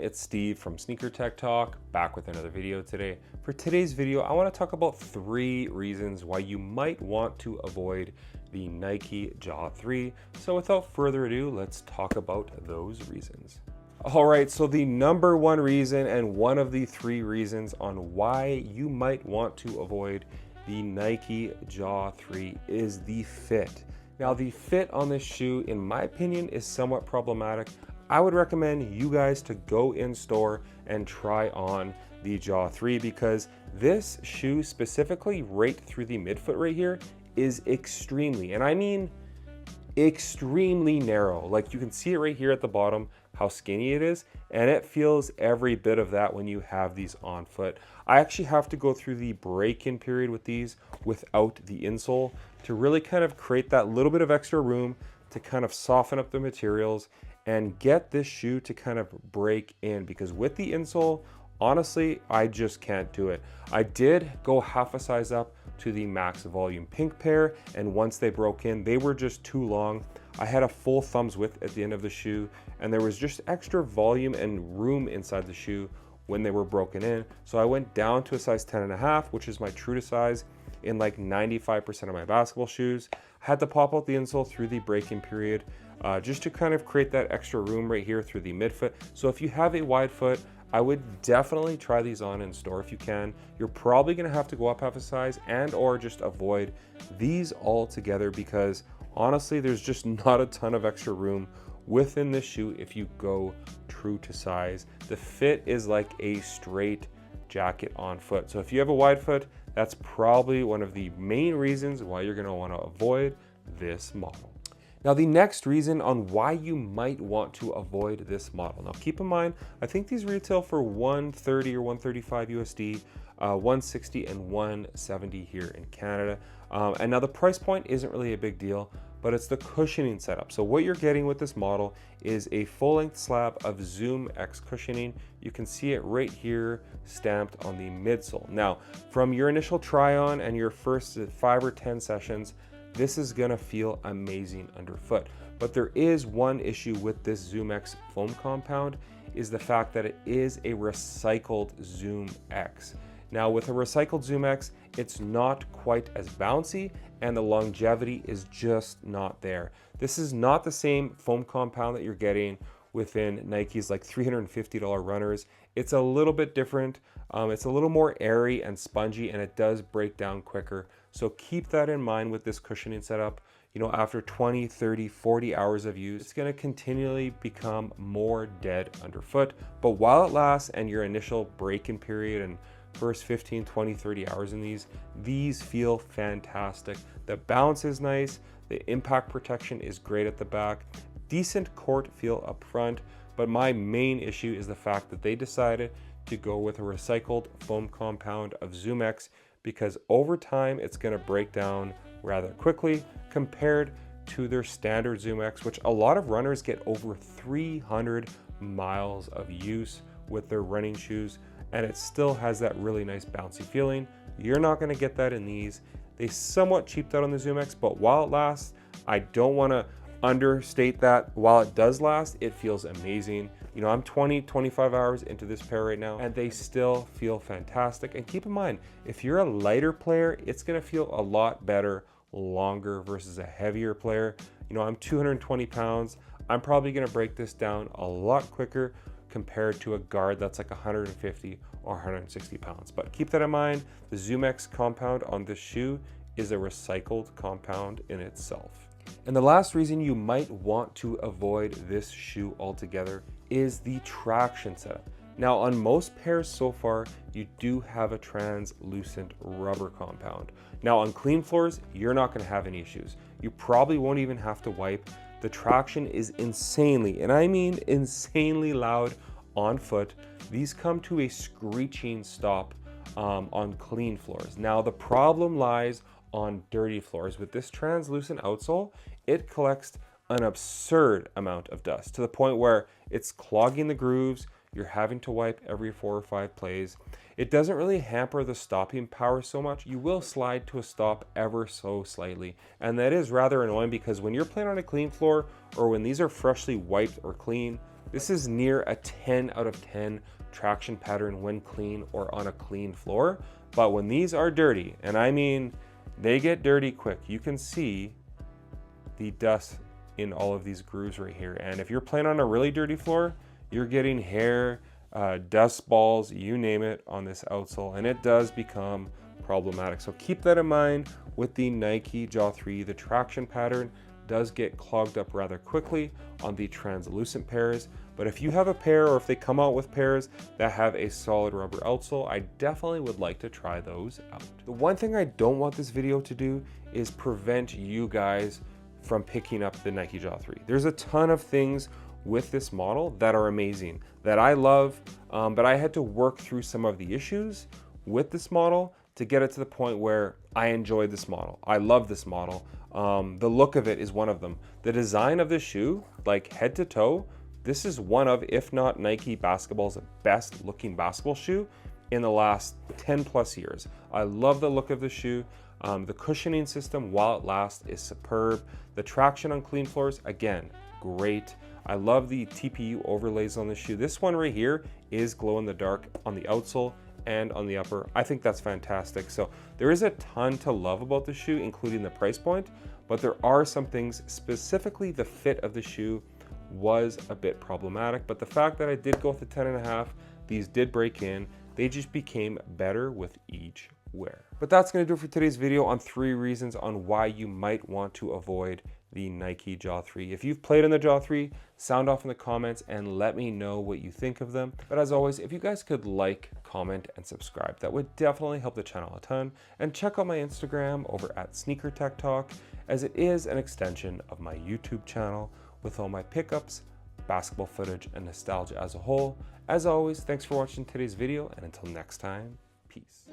it's Steve from SnkrTechTalk, back with another video today. For today's video, I want to talk about 3 reasons why you might want to avoid the Nike Jaw 3. So without further ado, let's talk about those reasons. All right, so the number 1 reason and one of the 3 reasons on why you might want to avoid the Nike Jaw 3 is the fit. Now, the fit on this shoe, in my opinion, is somewhat problematic. I would recommend you guys to go in store and try on the Jaw 3 because this shoe specifically right through the midfoot right here is extremely, and I mean extremely narrow. Like you can see it right here at the bottom, how skinny it is, and it feels every bit of that when you have these on foot. I actually have to go through the break-in period with these without the insole to really kind of create that little bit of extra room to kind of soften up the materials and get this shoe to kind of break in, because with the insole, honestly, I just can't do it. I did go half a size up to the max volume pink pair, and once they broke in, they were just too long. I had a full thumbs width at the end of the shoe, and there was just extra volume and room inside the shoe when they were broken in. So I went down to a size 10.5, which is my true to size in like 95% of my basketball shoes. I had to pop out the insole through the break-in period just to kind of create that extra room right here through the midfoot. So if you have a wide foot, I would definitely try these on in store if you can. You're probably gonna have to go up half a size and or just avoid these altogether because honestly, there's just not a ton of extra room within this shoe if you go true to size. The fit is like a straight jacket on foot. So if you have a wide foot, that's probably one of the main reasons why you're gonna wanna avoid this model. Now, the next reason on why you might want to avoid this model. Now, keep in mind, I think these retail for $130 or $135 USD, $160 and $170 here in Canada. And now the price point isn't really a big deal, but it's the cushioning setup. So what you're getting with this model is a full-length slab of Zoom X cushioning. You can see it right here stamped on the midsole. Now, from your initial try-on and your first 5 or 10 sessions, this is gonna feel amazing underfoot. But there is one issue with this Zoom X foam compound, is the fact that it is a recycled Zoom X. Now with a recycled Zoom X, it's not quite as bouncy and the longevity is just not there. This is not the same foam compound that you're getting within Nike's like $350 runners. It's a little bit different. It's a little more airy and spongy and it does break down quicker. So keep that in mind with this cushioning setup. You know, after 20, 30, 40 hours of use, it's gonna continually become more dead underfoot. But while it lasts and your initial break-in period and first 15, 20, 30 hours in these feel fantastic. The bounce is nice. The impact protection is great at the back. Decent court feel up front. But my main issue is the fact that they decided to go with a recycled foam compound of Zoom X because over time it's going to break down rather quickly compared to their standard Zoom X, which a lot of runners get over 300 miles of use with their running shoes, and it still has that really nice bouncy feeling. You're not going to get that in these. They somewhat cheaped out on the Zoom X, but while it lasts, I don't want to understate that. While it does last, it feels amazing. You know, I'm 20, 25 hours into this pair right now, and they still feel fantastic. And keep in mind, if you're a lighter player, it's gonna feel a lot better longer versus a heavier player. You know, I'm 220 pounds. I'm probably gonna break this down a lot quicker compared to a guard that's like 150 or 160 pounds. But keep that in mind, the Zoom X compound on this shoe is a recycled compound in itself. And the last reason you might want to avoid this shoe altogether is the traction setup. Now on most pairs so far, you do have a translucent rubber compound. Now on clean floors, you're not gonna have any issues. You probably won't even have to wipe. The traction is insanely, and I mean insanely loud on foot. These come to a screeching stop on clean floors. Now the problem lies on dirty floors. With this translucent outsole, it collects an absurd amount of dust to the point where it's clogging the grooves. You're having to wipe every 4 or 5 plays. It doesn't really hamper the stopping power so much. You will slide to a stop ever so slightly, and that is rather annoying because when you're playing on a clean floor or when these are freshly wiped or clean, This is near a 10 out of 10 traction pattern when clean or on a clean floor. But when these are dirty, and I mean they get dirty quick, you can see the dust in all of these grooves right here. And if you're playing on a really dirty floor, you're getting hair, dust balls, you name it, on this outsole, and it does become problematic. So keep that in mind with the Nike Jaw 3. The traction pattern does get clogged up rather quickly on the translucent pairs, but if you have a pair, or if they come out with pairs that have a solid rubber outsole, I definitely would like to try those out. The one thing I don't want this video to do is prevent you guys from picking up the Nike Jaw 3. There's a ton of things with this model that are amazing, that I love, but I had to work through some of the issues with this model to get it to the point where I enjoyed this model. I love this model. The look of it is one of them. The design of this shoe, like head to toe, this is one of, if not Nike basketball's best looking basketball shoe in the last 10 plus years. I love the look of the shoe. The cushioning system, while it lasts, is superb. The traction on clean floors, again, great. I love the TPU overlays on the shoe. This one right here is glow in the dark on the outsole and on the upper. I think that's fantastic. So there is a ton to love about the shoe, including the price point, but there are some things, specifically the fit of the shoe was a bit problematic. But the fact that I did go with the 10.5, these did break in, they just became better with each wear. But that's gonna do it for today's video on 3 reasons on why you might want to avoid the Nike Jaw 3. If you've played in the Jaw 3, sound off in the comments and let me know what you think of them. But as always, if you guys could like, comment, and subscribe, that would definitely help the channel a ton. And check out my Instagram over at SnkrTechTalk, as it is an extension of my YouTube channel with all my pickups, basketball footage, and nostalgia as a whole. As always, thanks for watching today's video, and until next time, peace.